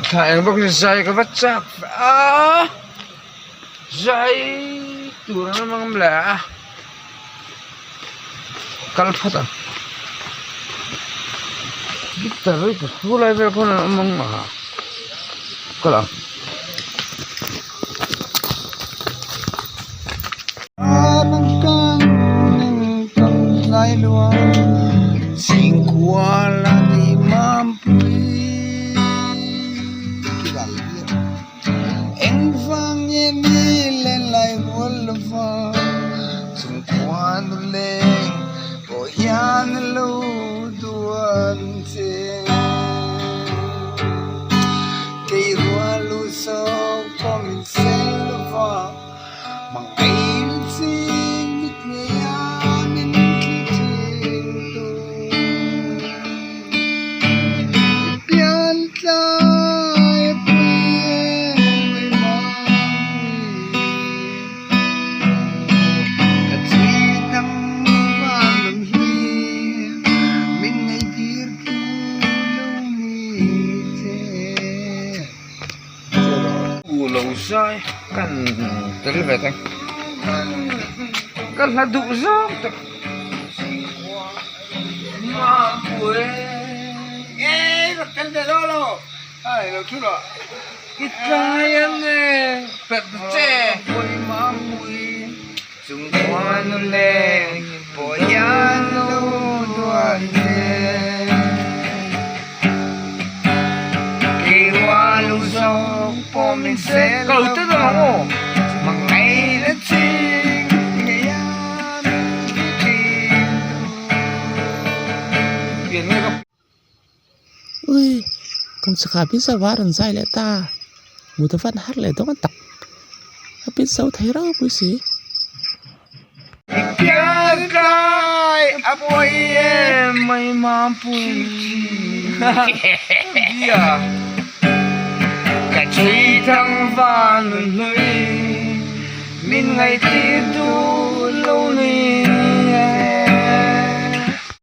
thải bốc dây cái vắt chạc dây tụi nó mang lẻ cắt phát à guitar itu mulai berkona mang mah kalau lai luang sing kuala di mampu eng vang ye ni len lai wol va sing kuala leng o yan lo duan se ke walu so kom sel va mang ail sing lâu dài cần tới về thanh cần là đủ gió mà buổi ê nó cần để đó lo ai nó chút rồi cái trai em nè bật trẻ buổi mà buổi xung quanh nó lên buổi gian nó đoàn thế kỳ hoa lưu sâu kalau itu tuh mau mengalir sing ui con saka bisa waran sai le ta muta fan har le to kan tak tapi sau thấy đó bui si kai apoy may mampu dia cả truy thăng van lưới min ngày ti tu lâu nay